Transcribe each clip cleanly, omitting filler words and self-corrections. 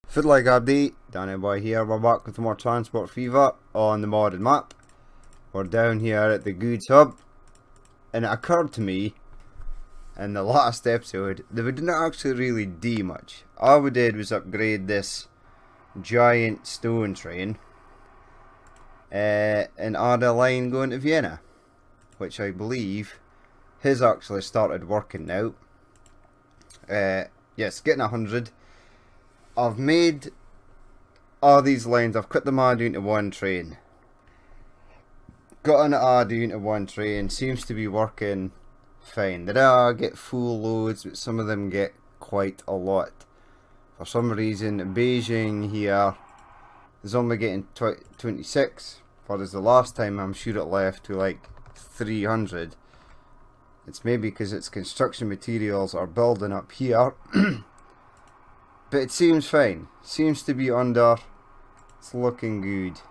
Fiddler update, Danny Boy here. We're back with more Transport Fever on the modded map. We're down here at the Goods Hub, and it occurred to me in the last episode that we didn't actually really do much. All we did was upgrade this giant stone train and add a line going to Vienna, which I believe has actually started working now. Yes, getting 100. I've made all these lines, I've cut them all into one train. Got an add into one train, seems to be working fine. They all get full loads, but some of them get quite a lot. For some reason, Beijing here is only getting 26, whereas the last time I'm sure it left to like 300. It's maybe because its construction materials are building up here. But it seems fine. Seems to be under. It's looking good.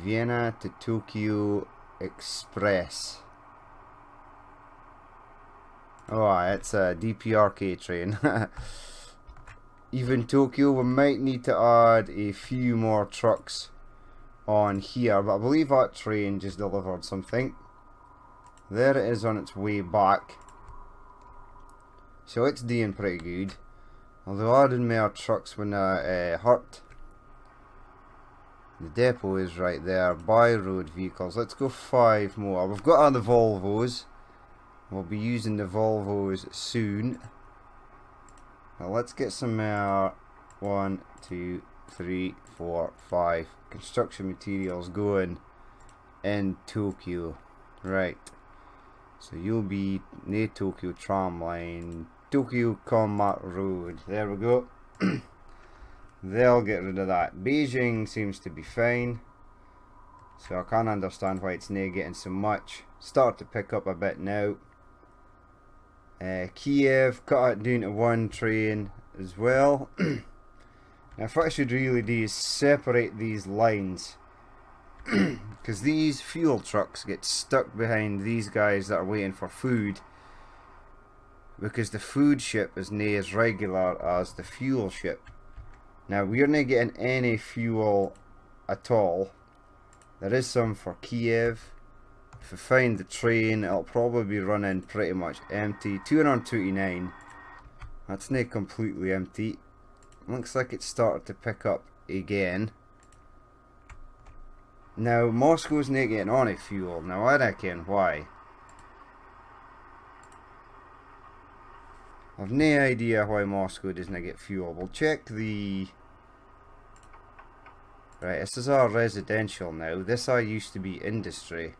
Vienna to Tokyo Express. Oh, it's a DPRK train. Even Tokyo, we might need to add a few more trucks on here. But I believe that train just delivered something. There it is on its way back. So it's doing pretty good. Although adding more trucks when hurt. The depot is right there. By road vehicles. Let's go 5 more. We've got all the Volvos. We'll be using the Volvos soon. Now let's get some more 1, 2, 3, 4, 5 construction materials going in Tokyo. Right. So you'll be near Tokyo tram line. Tokyo Combat Road. There we go. They'll get rid of that. Beijing seems to be fine. So I can't understand why it's not getting so much. Start to pick up a bit now. Kiev, cut it down to one train as well. Now what I should really do is separate these lines. Because these fuel trucks get stuck behind these guys that are waiting for food. Because the food ship is not as regular as the fuel ship. Now we're not getting any fuel at all. There is some for Kiev. If we find the train, it'll probably be running pretty much empty. 229. That's not completely empty. Looks like it's started to pick up again. Now Moscow's not getting any fuel. Now I reckon why. I've no idea why Moscow doesn't get fuel. We'll check the... Right, this is our residential now. This I used to be industry.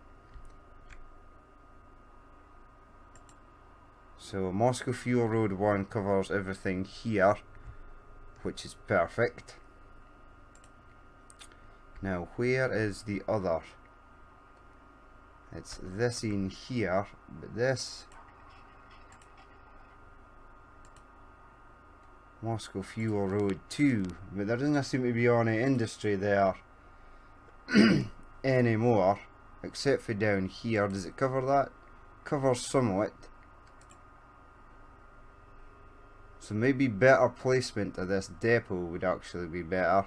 So Moscow Fuel Road 1 covers everything here, which is perfect. Now where is the other? It's this in here, but this... Moscow Fuel Road 2, but there doesn't seem to be any industry there anymore, except for down here. Does it cover that? Covers somewhat. So maybe better placement of this depot would actually be better.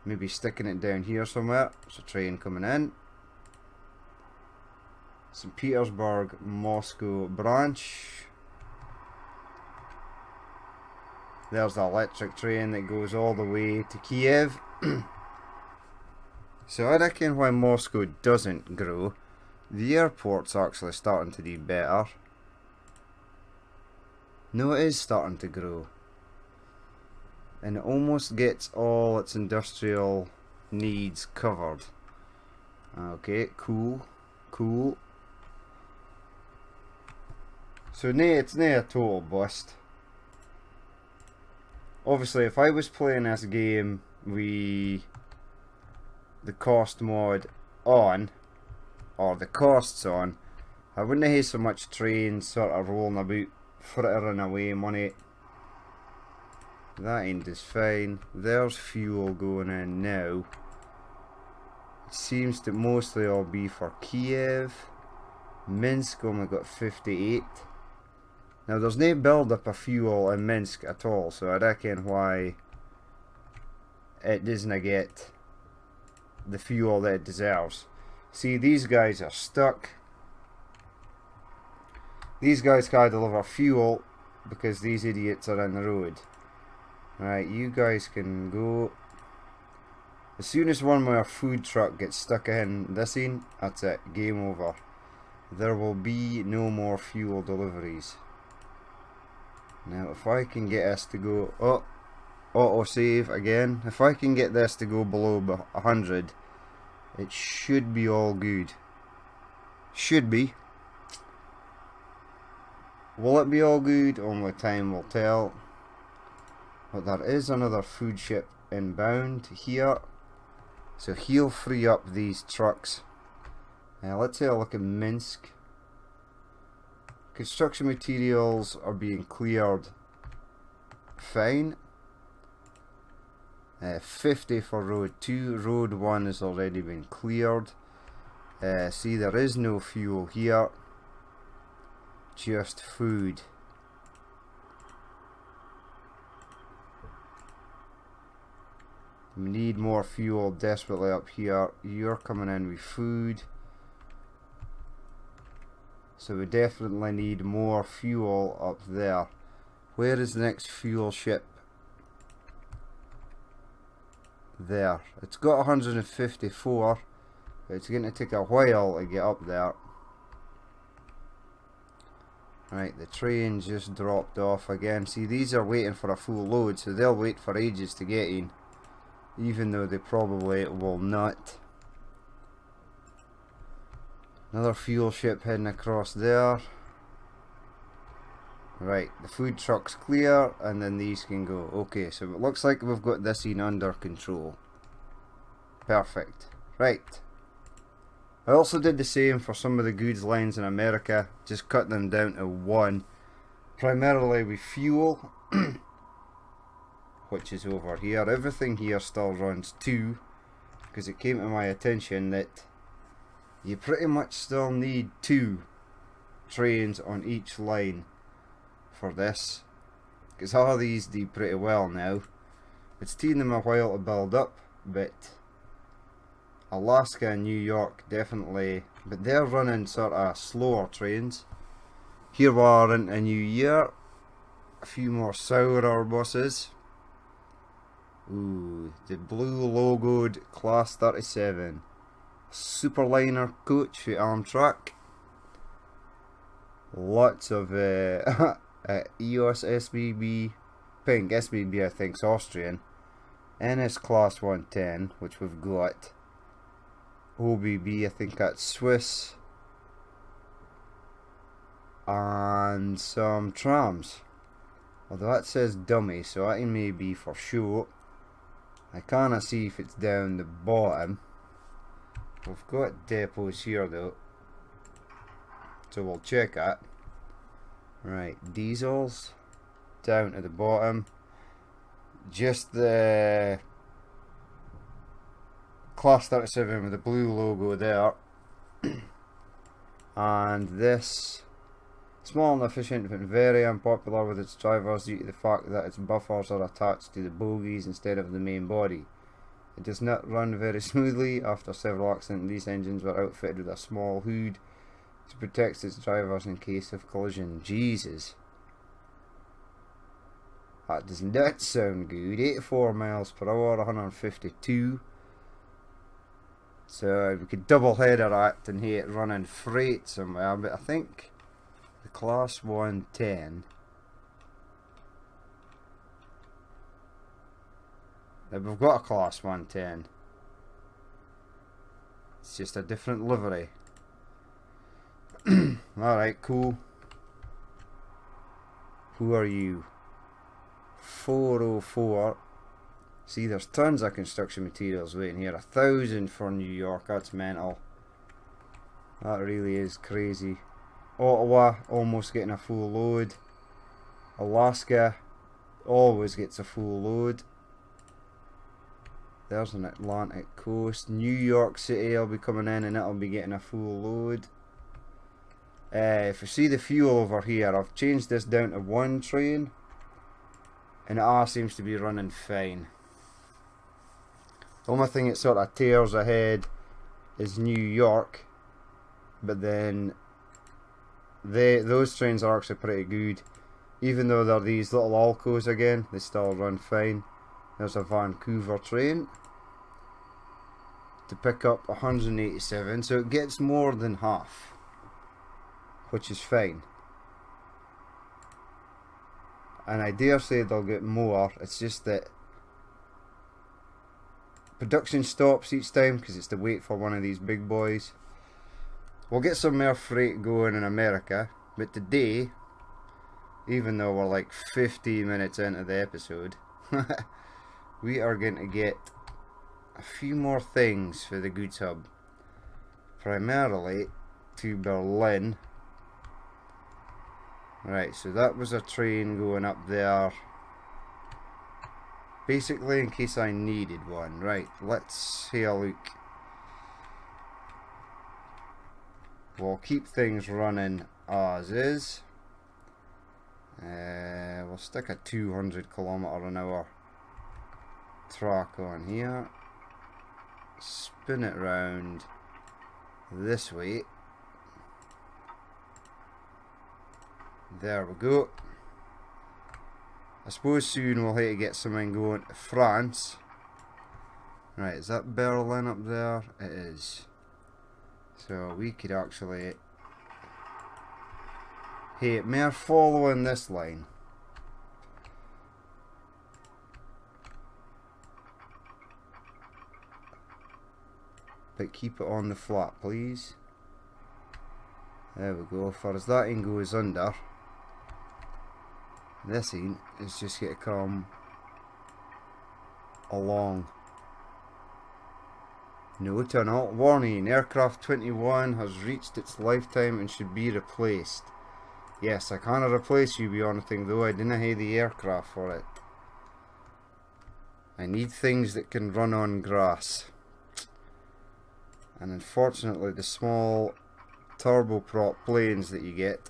Maybe sticking it down here somewhere. There's a train coming in. St. Petersburg, Moscow branch. There's the electric train that goes all the way to Kiev. So I reckon why Moscow doesn't grow, the airport's actually starting to do better. No, it is starting to grow. And it almost gets all its industrial needs covered. Okay, cool. Cool. So it's not a total bust. Obviously, if I was playing this game with the cost mod on, or the costs on, I wouldn't have so much trains sort of rolling about, frittering away money. That end is fine. There's fuel going in now. It seems to mostly all be for Kiev. Minsk only got 58. Now there's no build up of fuel in Minsk at all, so I reckon why it doesn't get the fuel that it deserves. See, these guys are stuck. These guys can't deliver fuel because these idiots are in the road. Right, you guys can go. As soon as one more food truck gets stuck in this scene, that's it, game over. There will be no more fuel deliveries. Now if I can get us to go, oh, auto save again. If I can get this to go below 100, it should be all good. Should be. Will it be all good? Only time will tell. But there is another food ship inbound here, so he'll free up these trucks. Now let's have a look at Minsk. Construction materials are being cleared fine. 50 for road 2, road 1 has already been cleared. See, there is no fuel here, just food. We need more fuel desperately up here. You're coming in with food, so we definitely need more fuel up there. Where is the next fuel ship? There. It's got 154, but it's going to take a while to get up there. Right, the train just dropped off again. See, these are waiting for a full load, so they'll wait for ages to get in, even though they probably will not. Another fuel ship heading across there. Right, the food truck's clear, and then these can go. Okay, so it looks like we've got this scene under control. Perfect. Right. I also did the same for some of the goods lines in America, just cut them down to 1. Primarily with fuel, which is over here. Everything here still runs 2, because it came to my attention that you pretty much still need 2 trains on each line for this, because all of these do pretty well now. It's taken them a while to build up, but Alaska and New York definitely, but they're running sort of slower trains. Here we are in a new year, a few more sourer buses. Ooh, the blue logoed Class 37 Superliner coach for Amtrak. Lots of EOS SBB, pink SBB I think is Austrian, NS Class 110, which we've got. OBB I think that's Swiss, and some trams, although that says dummy, so that may be for sure. I can't see if it's down the bottom. We've got depots here though, so we'll check that. Right, diesels down at the bottom. Just the Class 37 with the blue logo there. And this, small and efficient but very unpopular with its drivers due to the fact that its buffers are attached to the bogies instead of the main body. It does not run very smoothly. After several accidents, these engines were outfitted with a small hood to protect its drivers in case of collision. Jesus, that does not sound good. 84 miles per hour, 152. So we could double header that and hit running freight somewhere, but I think the Class 110, we've got a Class 110, it's just a different livery. Alright, cool. Who are you? 404. See, there's tons of construction materials waiting here. 1,000 for New York, that's mental. That really is crazy. Ottawa almost getting a full load. Alaska always gets a full load. There's an Atlantic coast. New York City will be coming in and it'll be getting a full load. If you see the fuel over here, I've changed this down to 1 train, and it all seems to be running fine. The only thing it sort of tears ahead is New York, but then those trains are actually pretty good. Even though they're these little Alcos again, they still run fine. There's a Vancouver train to pick up 187, so it gets more than half, which is fine. And I dare say they'll get more. It's just that production stops each time because it's to wait for one of these big boys. We'll get some more freight going in America, but today, even though we're like 50 minutes into the episode, we are going to get a few more things for the goods hub. Primarily to Berlin. Right, so that was a train going up there. Basically in case I needed one. Right, let's have a look. We'll keep things running as is. We'll stick a 200km/h track on here. Spin it round this way. There we go. I suppose soon we'll have to get something going to France. Right, is that Berlin up there? It is. So we could actually... Hey, we're following this line. But keep it on the flat, please. There we go. For as that end goes under, this end is just going to come along. No tunnel. Warning, aircraft 21 has reached its lifetime and should be replaced. Yes, I cannot replace you beyond a thing, though I didn't have the aircraft for it. I need things that can run on grass. And unfortunately the small turboprop planes that you get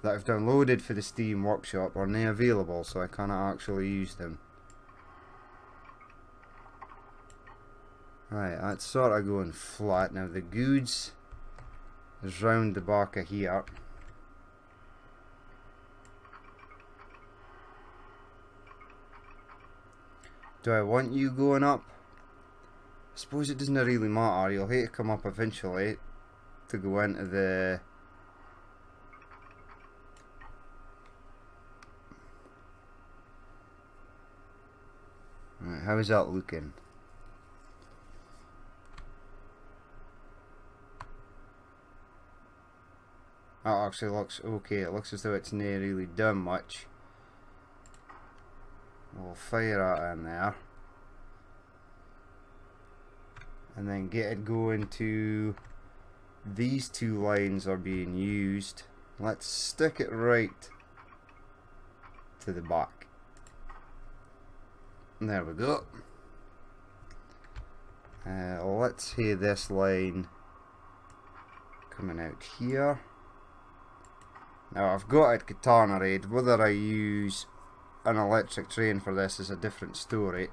that I've downloaded for the Steam Workshop are now available, so I cannot actually use them. Right, that's sort of going flat. Now the goods is round the back of here. Do I want you going up? I suppose it doesn't really matter. You'll have to come up eventually to go into the... Right, how is that looking? That actually looks okay. It looks as though it's not really done much. We'll fire that in there. And then get it going to... These two lines are being used. Let's stick it right to the back. There we go. Let's hear this line coming out here. Now I've got a Katana Raid. Whether I use an electric train for this is a different story.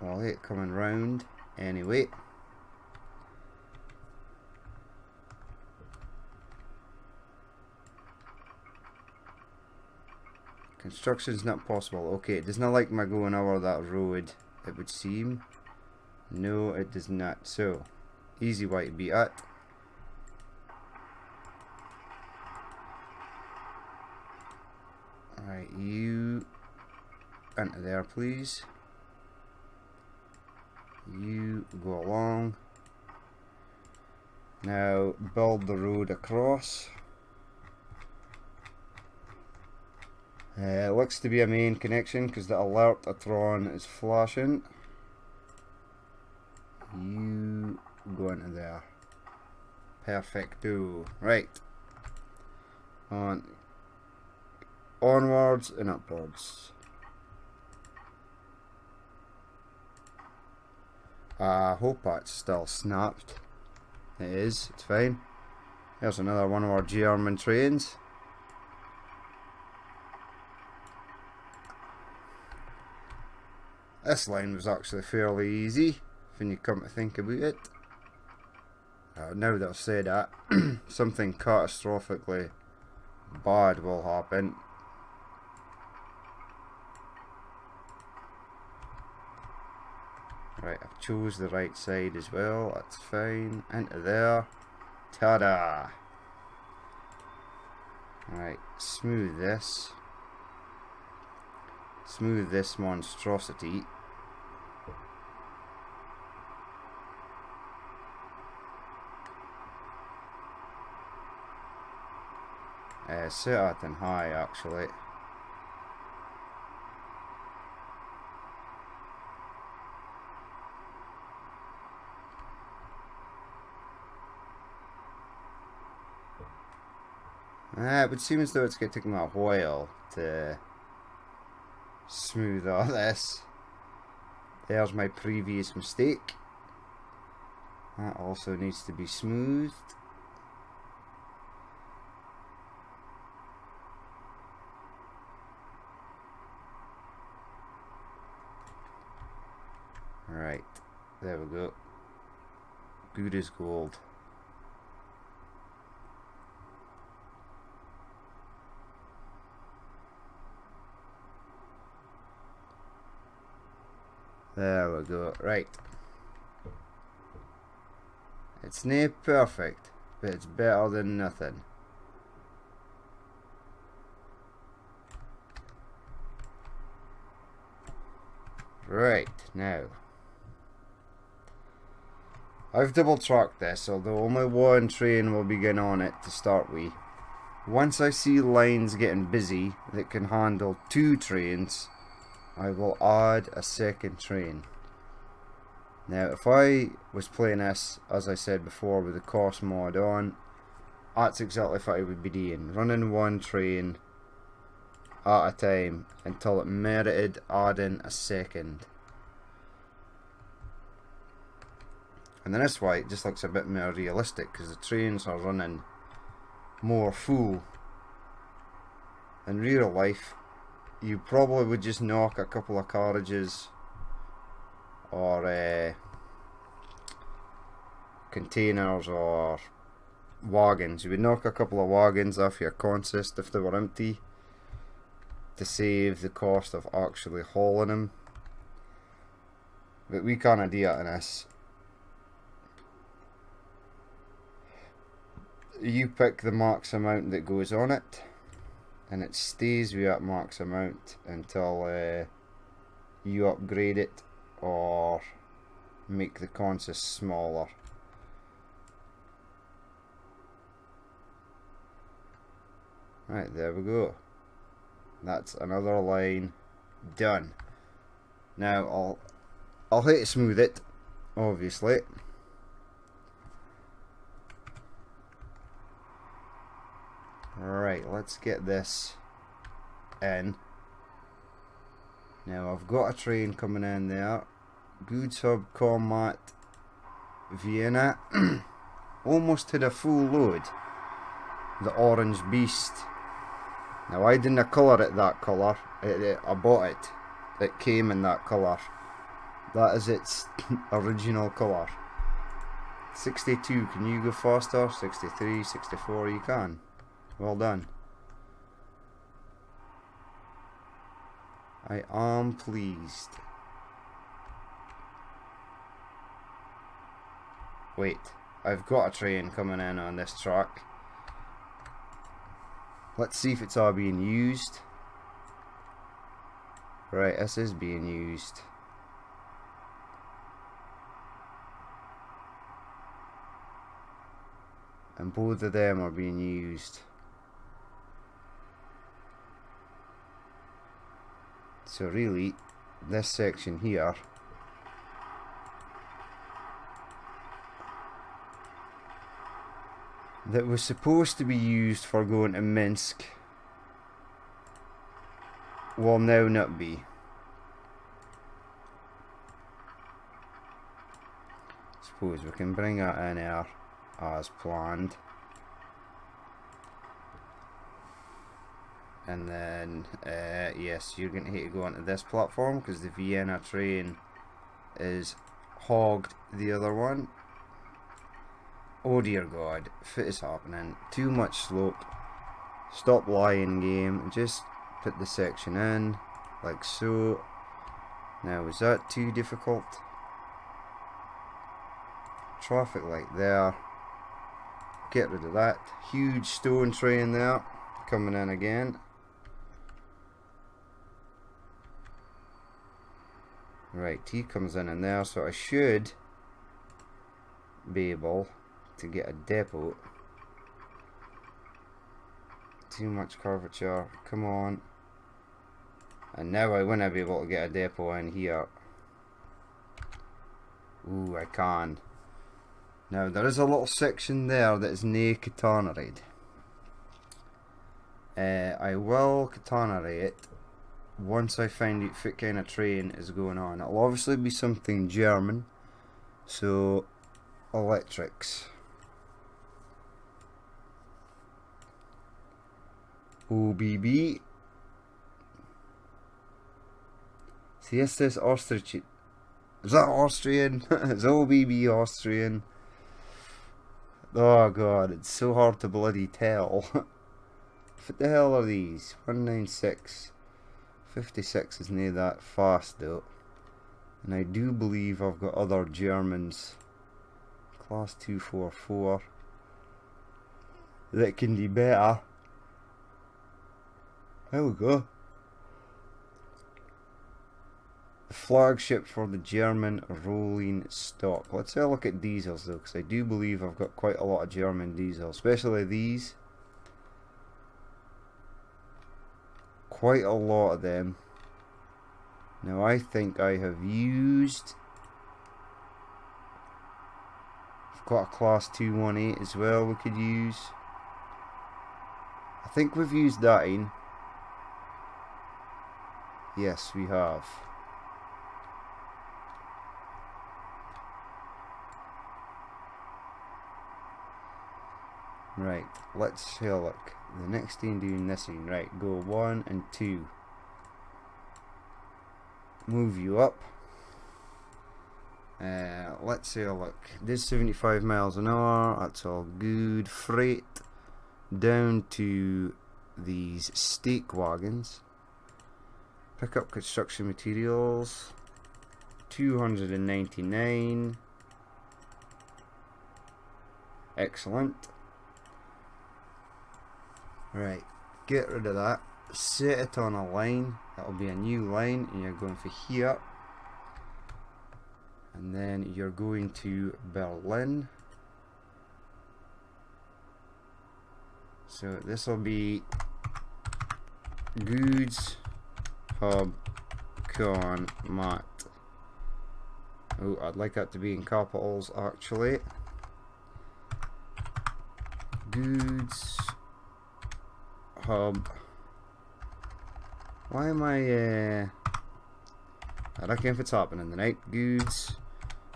Well, it coming round anyway. Construction's not possible. Okay, it does not like my going over that road, it would seem. No, it does not. So, easy way to beat it. Right, you enter there, please. You go along. Now build the road across. It looks to be a main connection because the alert-a-tron is flashing. You go into there. Perfecto. Right. Onwards and upwards. I hope that's still snapped. It is, it's fine. There's another one of our German trains. This line was actually fairly easy, when you come to think about it. Now that I've said that, something catastrophically bad will happen. Right, I've chose the right side as well, that's fine. Into there. Ta-da! Right, smooth this. Smooth this monstrosity. Set it in high actually. It would seem as though it's going to take me a while to smooth all this. There's my previous mistake. That also needs to be smoothed. Right, there we go. Good as gold. There we go, right. It's nae perfect, but it's better than nothing. Right, now. I've double tracked this, although only one train will begin on it to start with. Once I see lines getting busy that can handle 2 trains, I will add a second train. Now, if I was playing this, as I said before, with the course mod on, that's exactly what I would be doing. Running one train at a time until it merited adding a second. And then this way it just looks a bit more realistic because the trains are running more full. In real life, you probably would just knock a couple of carriages or containers or wagons. You would knock a couple of wagons off your consist if they were empty to save the cost of actually hauling them. But we can't do that in this. You pick the max amount that goes on it, and it stays with that max amount until you upgrade it or make the consist smaller. Right, there we go. That's another line done. Now I'll hit to smooth it, obviously. Right, let's get this in. Now I've got a train coming in there. Goods Hub Combat Vienna. Almost to the full load. The Orange Beast. Now I didn't colour it that colour. I bought it. It came in that colour. That is its original colour. 62, can you go faster? 63, 64, you can. Well done. I am pleased. Wait, I've got a train coming in on this track. Let's see if it's all being used. Right, this is being used. And both of them are being used. So really, this section here that was supposed to be used for going to Minsk will now not be. Suppose we can bring that in here. as planned. And then, yes, you're going to hate to go onto this platform because the Vienna train is hogged the other one. Oh dear God, if it is happening. Too much slope. Stop lying, game. Just put the section in, like so. Now, is that too difficult? Traffic light there. Get rid of that. Huge stone train there. Coming in again. Right, T comes in there, so I should be able to get a depot. Too much curvature, come on. And now I wouldn't be able to get a depot in here. Ooh, I can. Now there is a little section there that is nae catenaried. I will catenary it once I find out what kind of train is going on. It'll obviously be something German, so electrics. OBB. See, is this Austrian? Is that Austrian? Is OBB Austrian? Oh God, it's so hard to bloody tell. What the hell are these? 196. 56 is near that fast though. And I do believe I've got other Germans. Class 244. That can do better. There we go. The flagship for the German rolling stock. Let's have a look at diesels though, because I do believe I've got quite a lot of German diesels, especially these. Quite a lot of them. Now I think I have used, I've got a class 218 as well we could use. I think we've used that in. Yes, we have. Right, let's have a look. The next thing doing this thing, right, go 1 and 2. Move you up. Let's have a look. This 75 miles an hour, that's all good. Freight down to these stake wagons. Pick up construction materials. 299. Excellent. Right, get rid of that. Set it on a line. That'll be a new line, and you're going for here. And then you're going to Berlin. So this will be goods hub con mat. Oh, I'd like that to be in capitals actually. Goods hub. Why am I reckon if it's happening tonight. Goods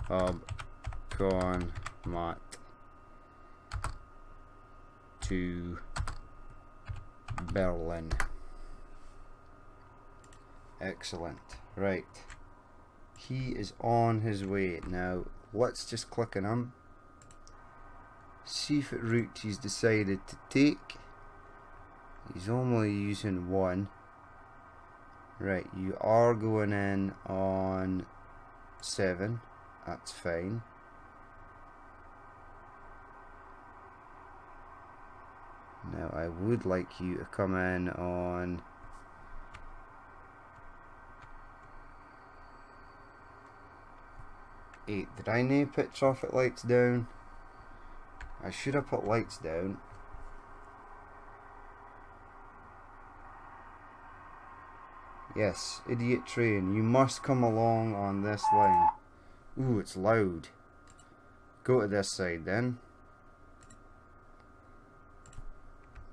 hub con mat to Berlin. Excellent. Right, he is on his way now. Let's just click on him, see if what route he's decided to take. He's only using one. Right, you are going in on 7. That's fine. Now I would like you to come in on 8. Did I not put traffic lights down? I should have put lights down. Yes, idiot train, you must come along on this line. Ooh, it's loud. Go to this side then.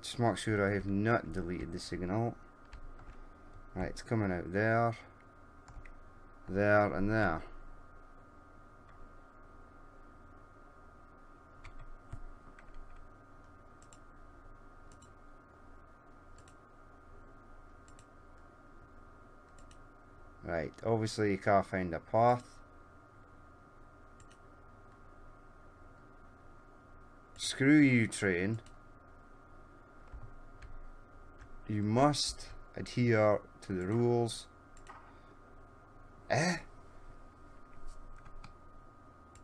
Just make sure I have not deleted the signal. Right, it's coming out there, there and there. Right, obviously you can't find a path. Screw you, train. You must adhere to the rules. Right,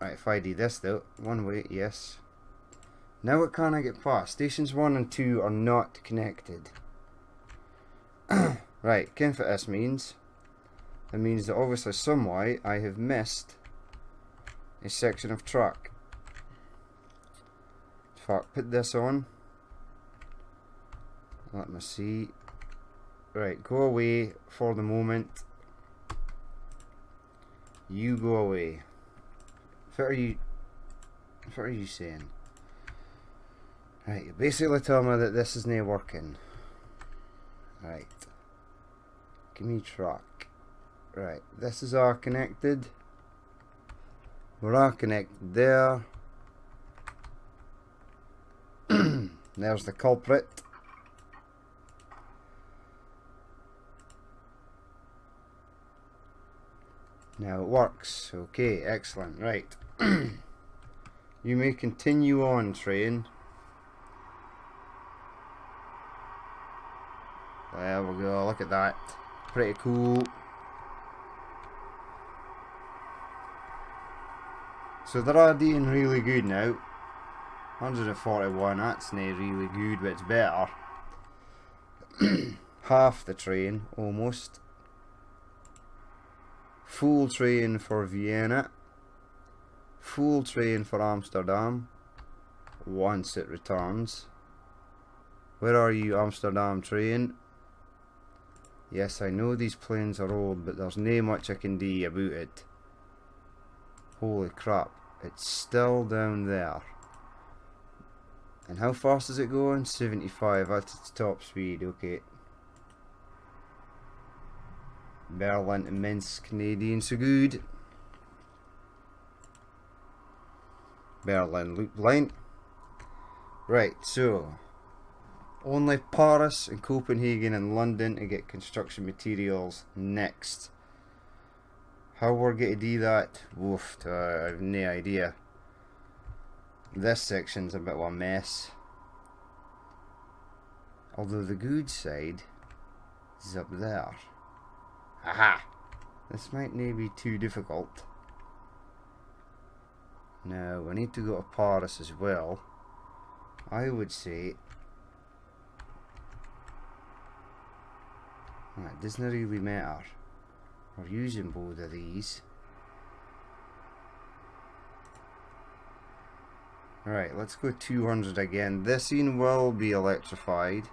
if I do this though, one way, yes. Now what can I get past? Stations 1 and 2 are not connected. Right, ken what this means. It means that obviously some way I have missed a section of track. Fuck, put this on. Let me see. Right, go away for the moment. You go away. What are you saying? Right, you basically tell me that this is not working. Right. Give me track. Right, this is all connected. We're all connected there. There's the culprit. Now it works. Okay, excellent. Right. You may continue on, train. There we go, look at that. Pretty cool. So they're all doing really good now. 141, that's not really good, but it's better. Half the train, almost. Full train for Vienna. Full train for Amsterdam. Once it returns. Where are you, Amsterdam train? Yes, I know these planes are old, but there's no much I can do about it. Holy crap, it's still down there. And how fast is it going? 75, that's its top speed, okay. Berlin to Minsk, Canadian, so good. Berlin loop line. Right, so only Paris and Copenhagen and London to get construction materials next. How we're going to do that? Woof, I have no idea. This section's a bit of a mess. Although the good side is up there. Aha! This might not be too difficult. Now, we need to go to Paris as well. I would say... it doesn't really matter. We're using both of these. Right, let's go 200 again. This scene will be electrified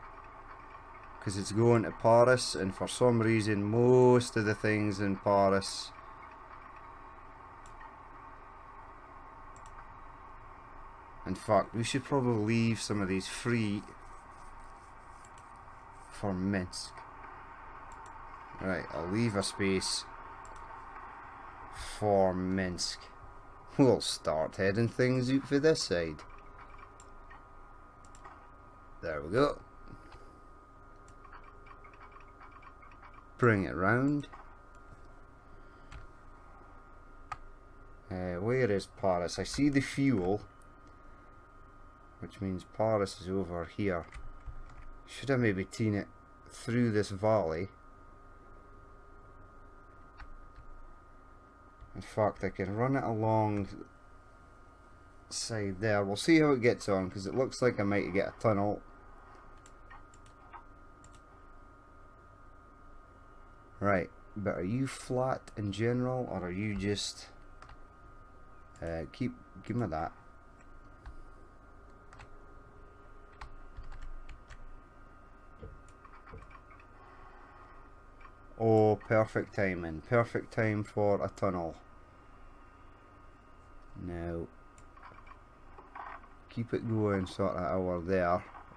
because it's going to Paris, and for some reason most of the things in Paris in fact, we should probably leave some of these free for Minsk. Right, I'll leave a space for Minsk. We'll start heading things out for this side. There we go. Bring it round. Where is Paris? I see the fuel, which means Paris is over here. Should I maybe tune it through this valley? In fact, I can run it along side there. We'll see how it gets on, because it looks like I might get a tunnel. Right, but are you flat in general, or are you just give me that. Oh, perfect timing. Perfect time for a tunnel. Now, keep it going sort of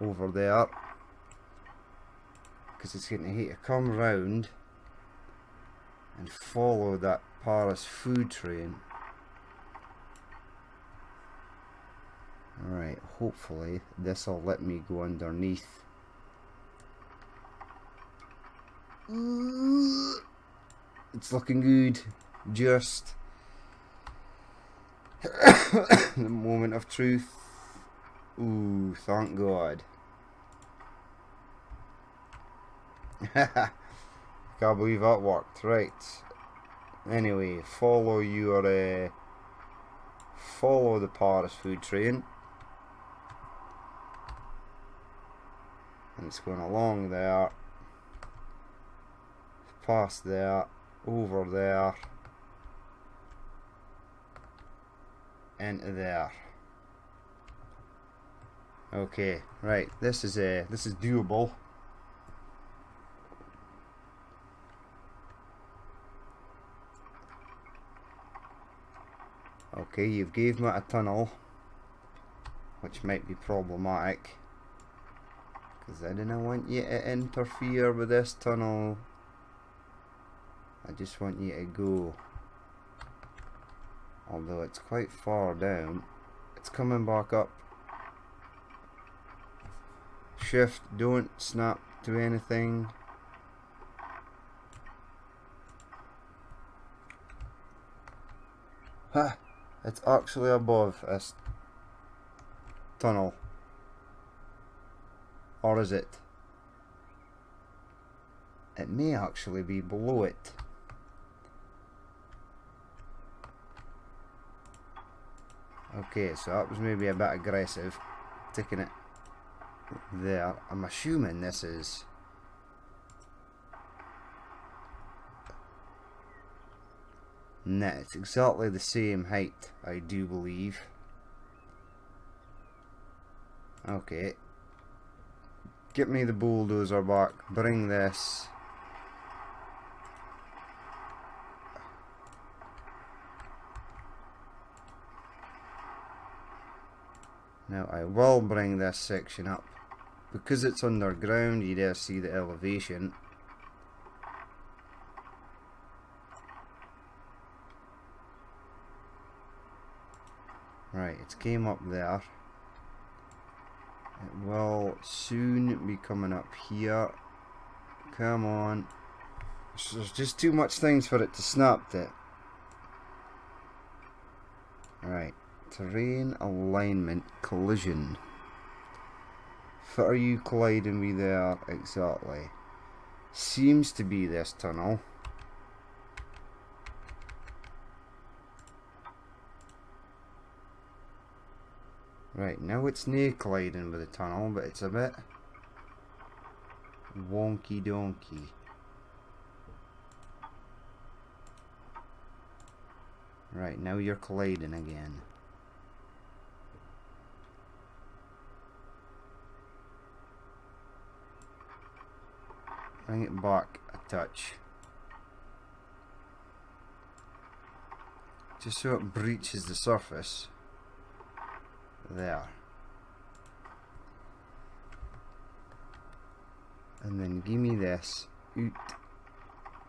over there, because it's going to have to come round and follow that Paris food train. Alright, hopefully this will let me go underneath. It's looking good. Just the moment of truth. Ooh, thank God. Can't believe that worked. Right. Anyway, follow the Paris food train. And it's going along there. Past there. Over there. Into there. Okay, right. This is doable. Okay, you've gave me a tunnel, which might be problematic, because I didn't want you to interfere with this tunnel. I just want you to go. Although it's quite far down. It's coming back up. Shift, don't snap to anything. Ha! It's actually above this tunnel. Or is it? It may actually be below it. Okay, so that was maybe a bit aggressive, taking it there. I'm assuming this is... Nah, it's exactly the same height, I do believe. Okay. Get me the bulldozer back, bring this. Now I will bring this section up. Because it's underground, you dare see the elevation. Right, it's came up there. It will soon be coming up here. Come on. There's just too much things for it to snap to. Right. Terrain alignment collision. What are you colliding with there exactly? Seems to be this tunnel. Right, now it's near colliding with the tunnel, but it's a bit wonky donkey. Right, now you're colliding again. Bring it back a touch. Just so it breaches the surface. There. And then give me this. Out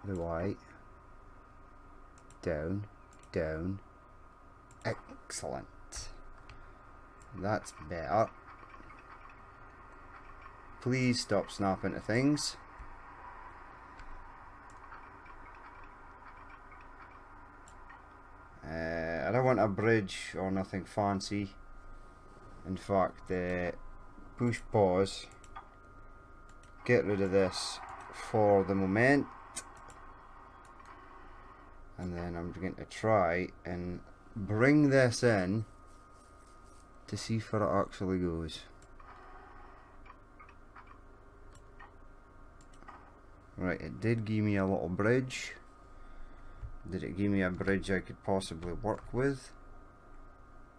the white. Down. Down. Excellent. That's better. Please stop snapping to things. I don't want a bridge or nothing fancy. In fact, push pause. Get rid of this for the moment. And then I'm going to try and bring this in to see if it actually goes. Right, it did give me a little bridge. Did it give me a bridge I could possibly work with?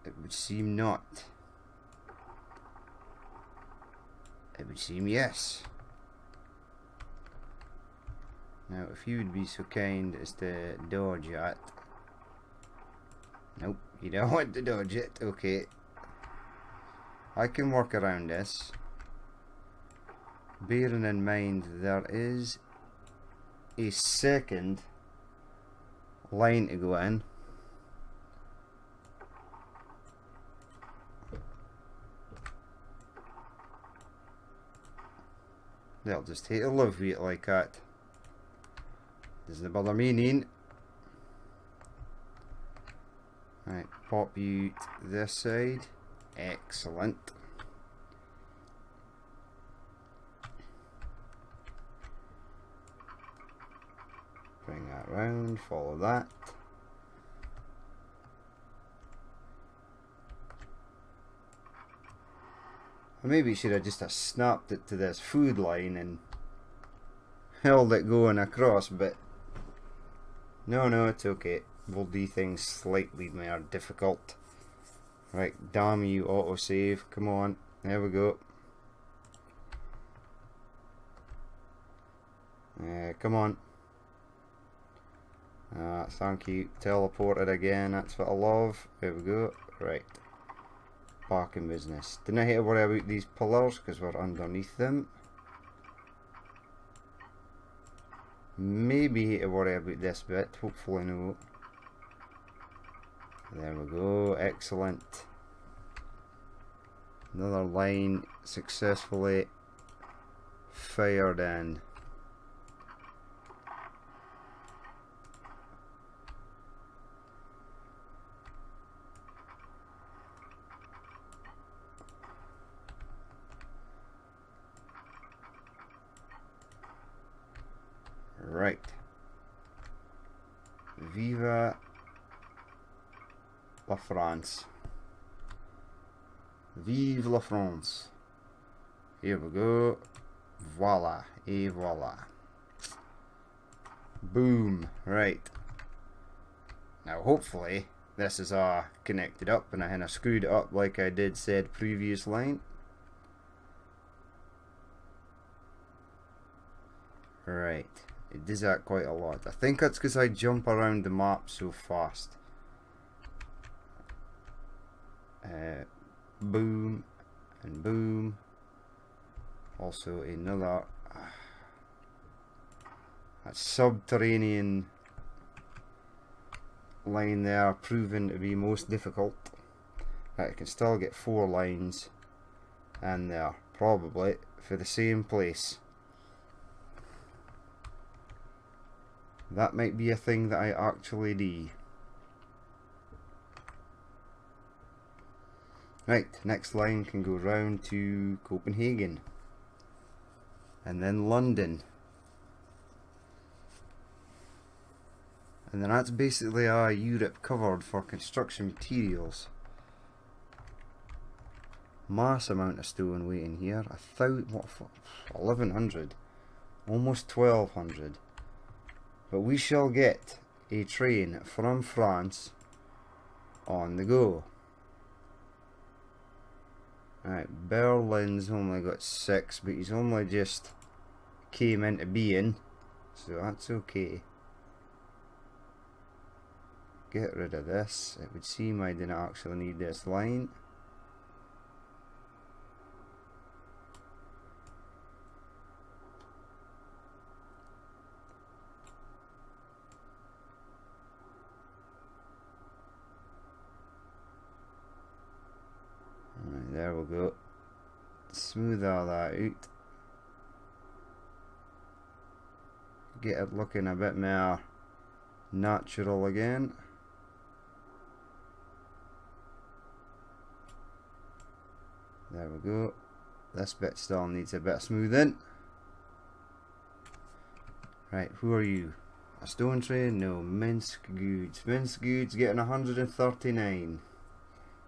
It would seem not. It would seem yes. Now, if you would be so kind as to dodge it. Nope, you don't want to dodge it. Okay. I can work around this. Bearing in mind there is a second line to go in. They'll just hate to live with it like that. Doesn't bother me, Neen. Right, pop you to this side. Excellent. Bring that round, follow that. Or maybe you should have just snapped it to this food line and held it going across, but no, it's okay. We'll do things slightly more difficult. Right, damn you, autosave. Come on, there we go. Come on. Thank you. Teleported again, that's what I love. There we go. Right. Back in business. Didn't I have to worry about these pillars because we're underneath them. Maybe hate to worry about this bit. Hopefully no. There we go. Excellent. Another line successfully fired in. Right. Viva la France. Vive la France. Here we go. Voila. Et voila. Boom. Right. Now hopefully this is connected up and I had screwed it up like I did said previous line. Right. It does that quite a lot. I think that's because I jump around the map so fast. Boom and boom. Also another that subterranean line there proven to be most difficult. I can still get 4 lines and they're probably for the same place. That might be a thing that I actually do. Right, next line can go round to Copenhagen. And then London. And then that's basically Europe covered for construction materials. Mass amount of stone waiting here. 1100. Almost 1200. But we shall get a train from France on the go. Right, Berlin's only got 6, but he's only just came into being, so that's okay. Get rid of this. It would seem I didn't actually need this line. There we go. Smooth all that out. Get it looking a bit more natural again. There we go. This bit still needs a bit of smoothing. Right, who are you? A stone train? No, Minsk goods. Minsk goods getting 139.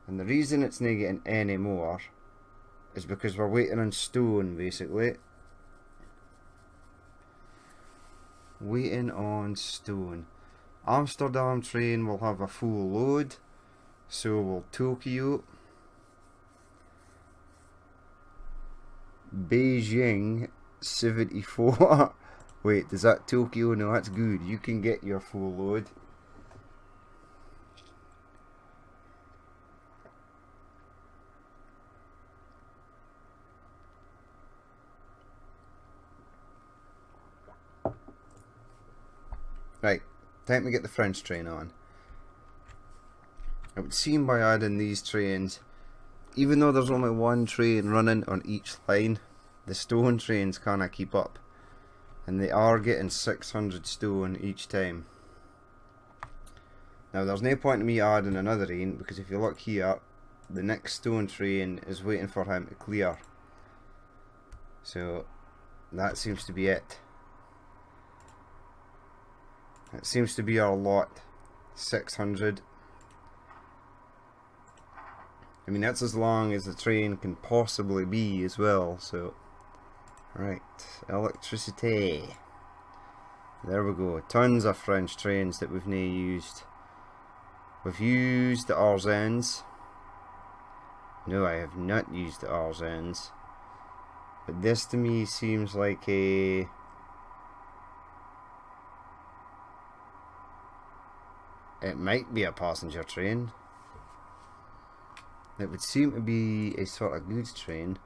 And the reason it's not getting any more is because we're waiting on stone, basically. Waiting on stone. Amsterdam train will have a full load. So will Tokyo. Beijing 74. Wait, is that Tokyo? No, that's good. You can get your full load. Right, time to get the French train on. It would seem by adding these trains, even though there's only one train running on each line, the stone trains cannot keep up. and they are getting 600 stone each time. Now there's no point in me adding another train, because if you look here, the next stone train is waiting for him to clear. So that seems to be it. That seems to be our lot. 600. I mean, that's as long as the train can possibly be as well, so. Right, electricity. There we go. Tons of French trains that we've now used. We've used the Arzens. No, I have not used the Arzens. But this to me seems like a... It might be a passenger train. It would seem to be a sort of goods train.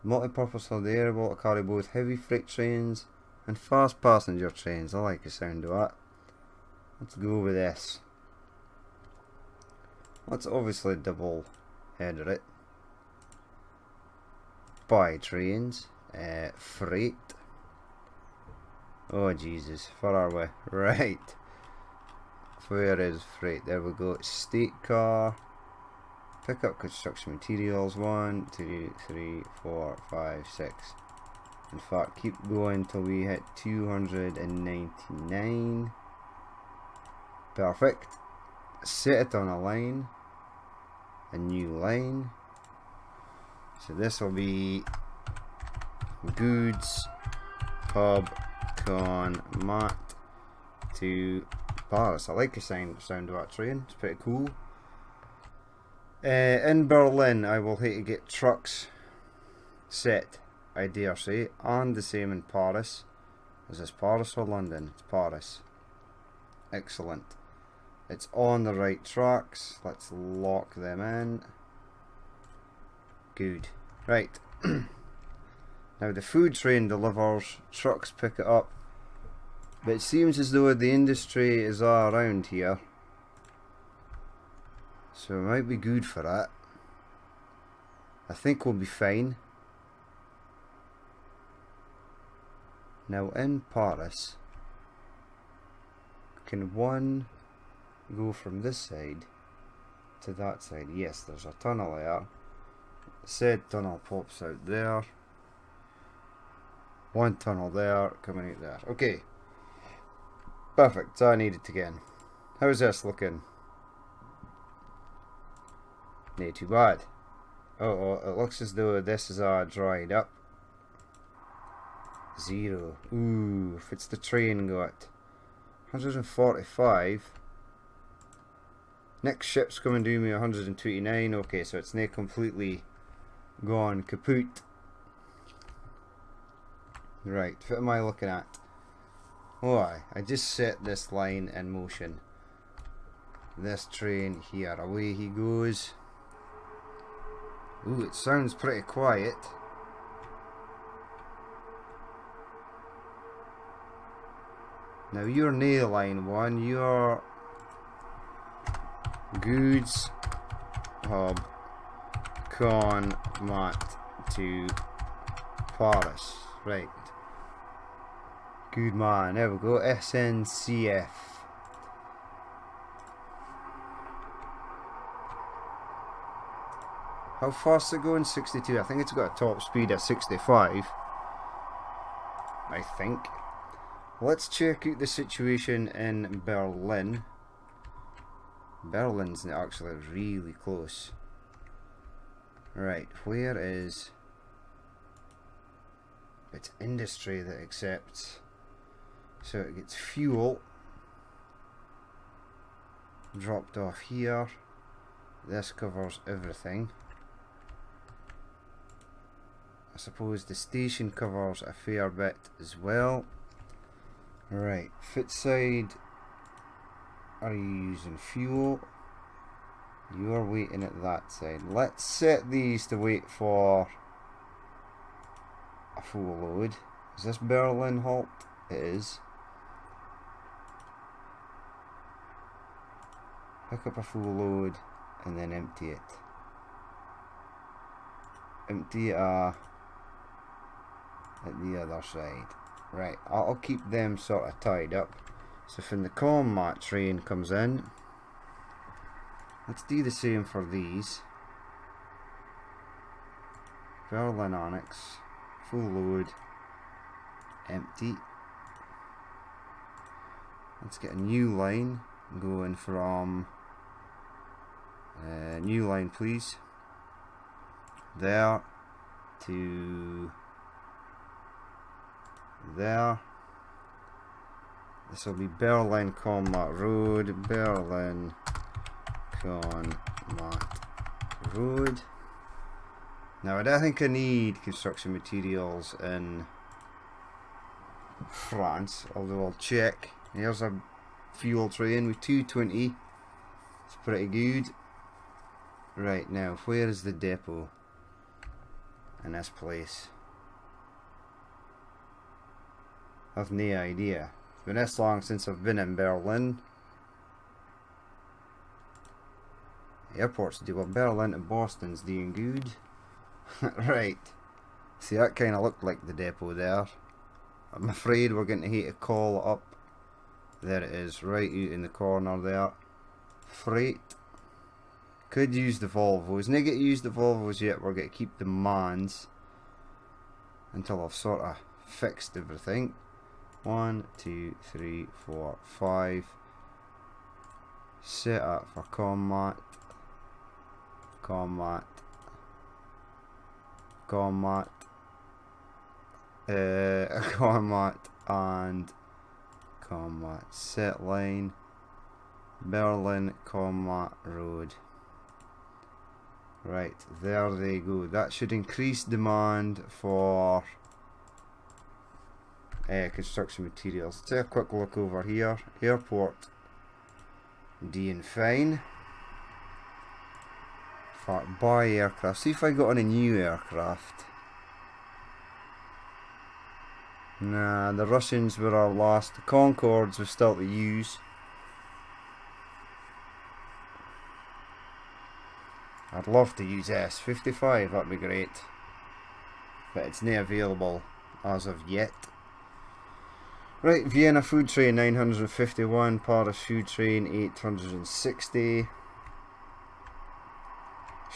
Multi-purpose Ladera will carry both heavy freight trains and fast passenger trains. I like the sound of that. Let's go with this. Let's obviously double header it. Buy trains. Freight. Oh Jesus, where are we? Right. Where is freight? There we go. State car. Pick up construction materials. 1, 2, 3, 4, 5, 6. In fact, keep going till we hit 299. Perfect. Set it on a line. A new line. So this will be goods hub con mat to Paris. I like the sound of that train. It's pretty cool. In Berlin, I will have to get trucks set, I dare say, and the same in Paris. Is this Paris or London? It's Paris. Excellent. It's on the right tracks. Let's lock them in. Good. Right. Now the food train delivers, trucks pick it up. But it seems as though the industry is all around here. So it might be good for that. I think we'll be fine. Now in Paris, can one go from this side to that side? Yes, there's a tunnel there. Said tunnel pops out there. One tunnel there, coming out there. Okay. Perfect, so I need it again. How's this looking? Not too bad. Oh, it looks as though this is all dried up. 0. Ooh, if it's the train got 145. Next ship's coming to me 129. Okay, so it's not completely gone kaput. Right, what am I looking at? Oh, I just set this line in motion. This train here, away he goes. Ooh, it sounds pretty quiet. Now you're near line 1, you're goods hub con mat to Paris. Right. Good man, there we go. SNCF. How fast is it going? 62. I think it's got a top speed of 65. I think. Let's check out the situation in Berlin. Berlin's actually really close. Right, where is... It's industry that accepts. So it gets fuel dropped off here. This covers everything. I suppose the station covers a fair bit as well. Right, foot side. Are you using fuel? You are waiting at that side. Let's set these to wait for a full load. Is this Berlin halt? It is. Pick up a full load and then empty it. empty at the other side. Right, I'll keep them sort of tied up. So when the combat train comes in, let's do the same for these. Berlin Onyx, full load, empty. Let's get a new line going from new line please, there to there. This will be Berlin Combat Road, Berlin Combat Road. Now I don't think I need construction materials in France, although I'll check. Here's a fuel train with 220. It's pretty good. Right, now where is the depot in this place? I've no idea. It's been this long since I've been in Berlin. Airports do well. Berlin to Boston's doing good. Right. See, that kind of looked like the depot there. I'm afraid we're going to have to call it up. There it is, right out in the corner there. Freight. Could use the Volvos. Not get to use the Volvos yet. We're going to keep the Mans until I've sort of fixed everything. 1, 2, 3, 4, 5. Set up for combat. Combat. Combat. Combat and combat. Set line. Berlin Combat Road. Right, there they go. That should increase demand for construction materials. Let's take a quick look over here. Airport doing fine. Buy aircraft. See if I got on a new aircraft. Nah, the Russians were our last. The Concords were still to use. I'd love to use S55, that'd be great. But it's not available as of yet. Right, Vienna Food Train 951, Paris Food Train 860.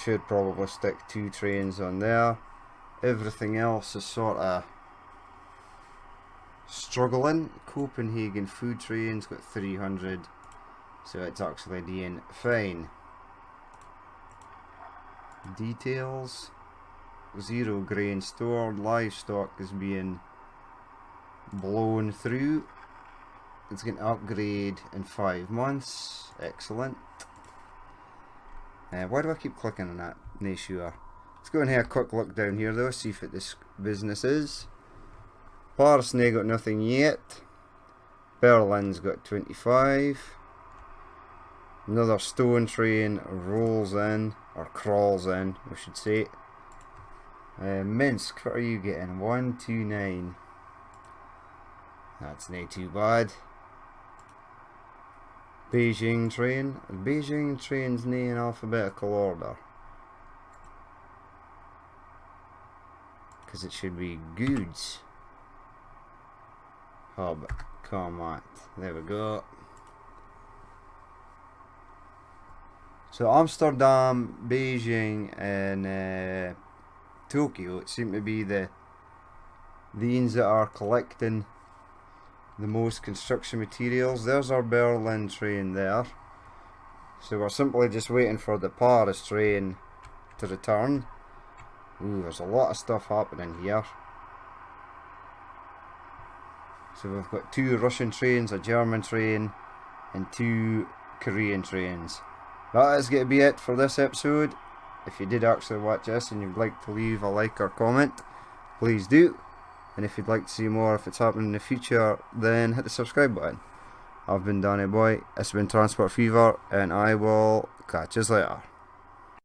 Should probably stick 2 trains on there. Everything else is sort of struggling. Copenhagen Food Train's got 300, so it's actually doing fine. Details: 0 grain stored, livestock is being blown through. It's going to upgrade in 5 months. Excellent. Why do I keep clicking on that? No sure. Let's go and have a quick look down here though, see if this business is. Paris got nothing yet. Berlin's got 25. Another stone train rolls in, or crawls in, we should say. Minsk, what are you getting? 129. That's not too bad. Beijing train. Beijing train's not in alphabetical order, because it should be goods. Hub, combat. There we go. So Amsterdam, Beijing, and Tokyo seem to be the ones that are collecting the most construction materials. There's our Berlin train there. So we're simply just waiting for the Paris train to return. Ooh, there's a lot of stuff happening here. So we've got 2 Russian trains, a German train, and 2 Korean trains. That is going to be it for this episode. If you did actually watch this and you'd like to leave a like or comment, please do. And if you'd like to see more if it's happening in the future, then hit the subscribe button. I've been Danny Boy, it's been Transport Fever, and I will catch you later.